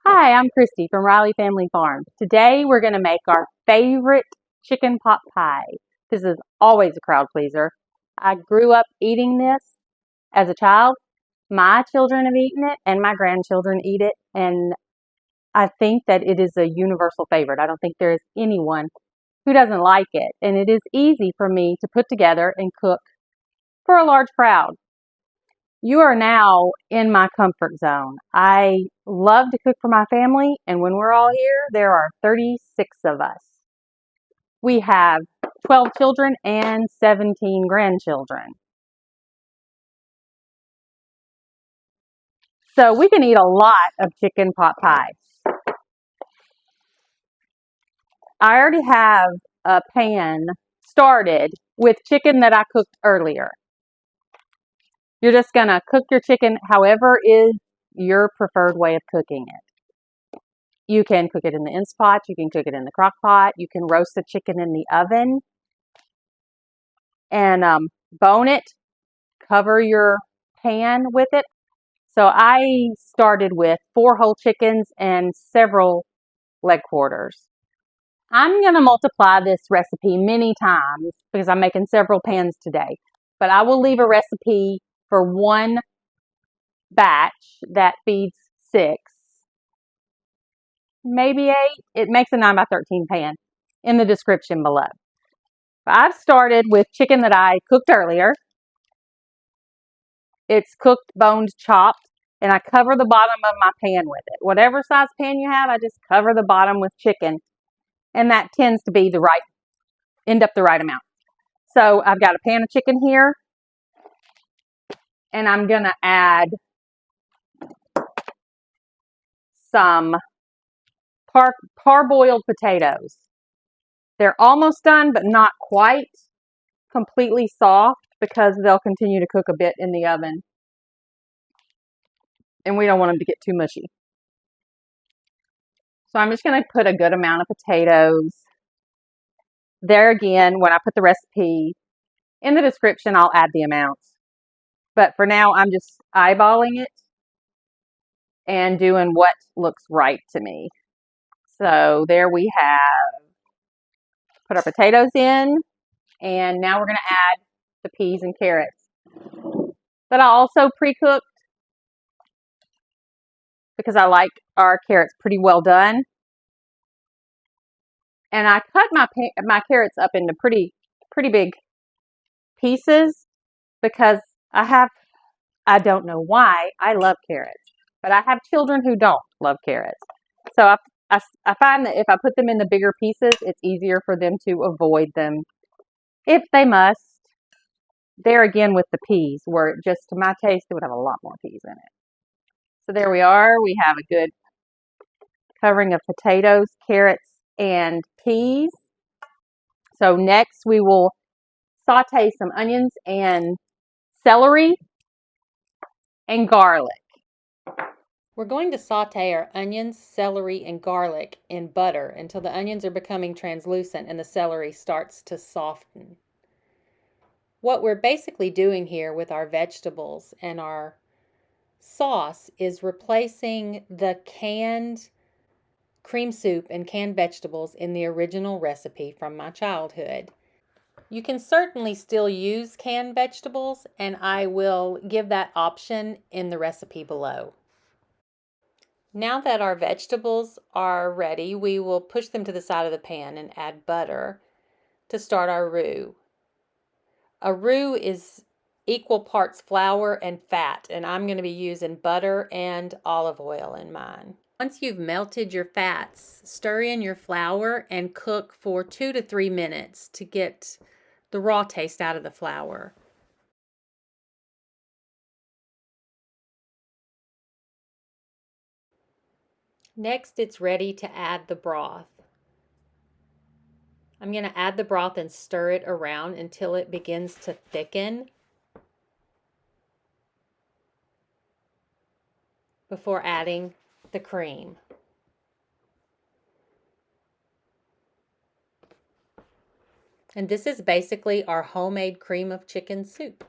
Hi, I'm Christy from Riley Family Farms. Today we're going to make our favorite chicken pot pie. This is always a crowd pleaser. I grew up eating this as a child. My children have eaten it and my grandchildren eat it, and I think that it is a universal favorite. I don't think there is anyone who doesn't like it, and it is easy for me to put together and cook for a large crowd. You are now in my comfort zone. I love to cook for my family, and when we're all here, there are 36 of us. We have 12 children and 17 grandchildren. So we can eat a lot of chicken pot pie. I already have a pan started with chicken that I cooked earlier. You're just going to cook your chicken however is your preferred way of cooking it. You can cook it in the Instant Pot, you can cook it in the crock pot, you can roast the chicken in the oven and bone it, cover your pan with it. So I started with 4 whole chickens and several leg quarters. I'm going to multiply this recipe many times because I'm making several pans today, but I will leave a recipe for one batch that feeds 6, maybe 8. It makes a 9 by 13 pan in the description below. I've started with chicken that I cooked earlier. It's cooked, boned, chopped, and I cover the bottom of my pan with it. Whatever size pan you have, I just cover the bottom with chicken, and that tends to be end up the right amount. So I've got a pan of chicken here, and I'm gonna add some parboiled potatoes. They're almost done, but not quite completely soft because they'll continue to cook a bit in the oven, and we don't want them to get too mushy. So I'm just going to put a good amount of potatoes. There again, when I put the recipe in the description, I'll add the amounts. But for now, I'm just eyeballing it and doing what looks right to me. So there we have put our potatoes in, and now we're going to add the peas and carrots that I also pre-cooked because I like our carrots pretty well done. And I cut my carrots up into pretty big pieces because I don't know why, I love carrots, but I have children who don't love carrots. So I find that if I put them in the bigger pieces, it's easier for them to avoid them if they must. There again with the peas, where just to my taste, it would have a lot more peas in it. So there we are. We have a good covering of potatoes, carrots, and peas. So next we will saute some onions and celery and garlic. We're going to saute our onions, celery, and garlic in butter until the onions are becoming translucent and the celery starts to soften. What we're basically doing here with our vegetables and our sauce is replacing the canned cream soup and canned vegetables in the original recipe from my childhood. You can certainly still use canned vegetables, and I will give that option in the recipe below. Now that our vegetables are ready, we will push them to the side of the pan and add butter to start our roux. A roux is equal parts flour and fat, and I'm going to be using butter and olive oil in mine. Once you've melted your fats, stir in your flour and cook for 2 to 3 minutes to get the raw taste out of the flour. Next, it's ready to add the broth. I'm going to add the broth and stir it around until it begins to thicken before adding the cream. And this is basically our homemade cream of chicken soup.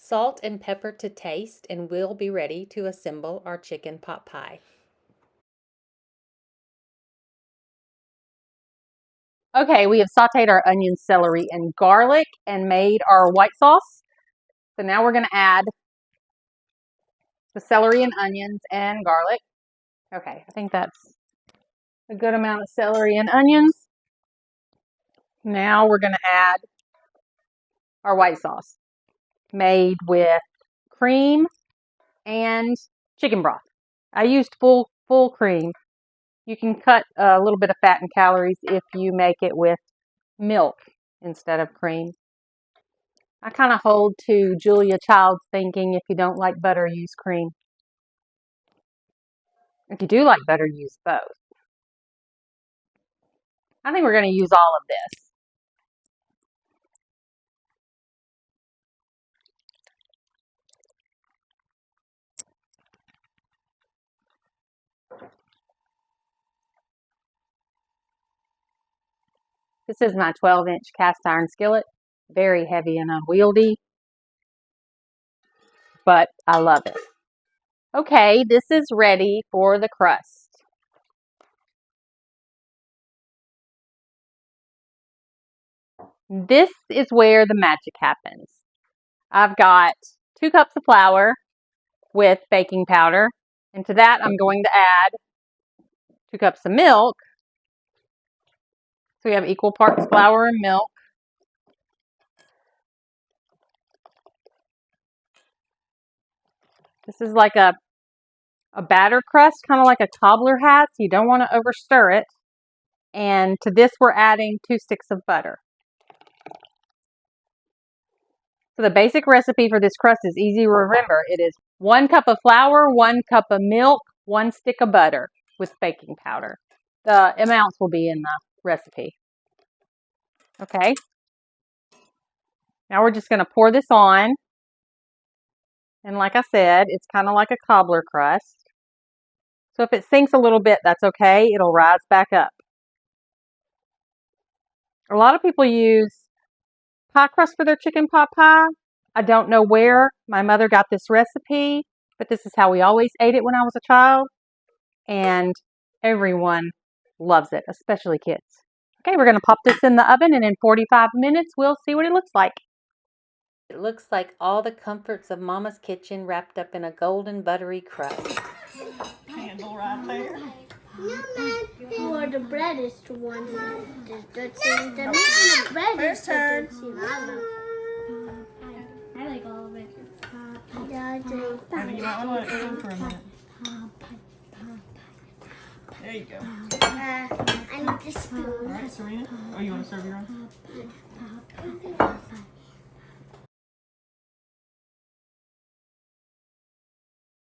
Salt and pepper to taste, and we'll be ready to assemble our chicken pot pie. Okay, we have sauteed our onions, celery, and garlic and made our white sauce. So now we're going to add the celery and onions and garlic. Okay, I think that's a good amount of celery and onions. Now we're going to add our white sauce made with cream and chicken broth. I used full cream. You can cut a little bit of fat and calories if you make it with milk instead of cream. I kind of hold to Julia Child's thinking, if you don't like butter, use cream. If you do like butter, use both. I think we're going to use all of this. This is my 12-inch cast iron skillet. Very heavy and unwieldy, but I love it. Okay, this is ready for the crust. This is where the magic happens. I've got 2 cups of flour with baking powder, and to that I'm going to add 2 cups of milk. So we have equal parts flour and milk. This is like a batter crust, kind of like a cobbler has. You don't want to overstir it. And to this we're adding 2 sticks of butter. So the basic recipe for this crust is easy to remember. It is 1 cup of flour, 1 cup of milk, 1 stick of butter with baking powder. The amounts will be in the recipe. Okay. Now we're just going to pour this on. And like I said, it's kind of like a cobbler crust. So if it sinks a little bit, that's okay. It'll rise back up. A lot of people use pie crust for their chicken pot pie. I don't know where my mother got this recipe, but this is how we always ate it when I was a child. And everyone loves it, especially kids. Okay, we're going to pop this in the oven, and in 45 minutes, we'll see what it looks like. It looks like all the comforts of Mama's kitchen wrapped up in a golden buttery crust. Candle right there. Or the bread is the one the meat and the bread First is turn. I like all of it. Maybe you might want to let it cook for a minute. There you go. I need the spoon. All right, Serena. Oh, you want to serve your own?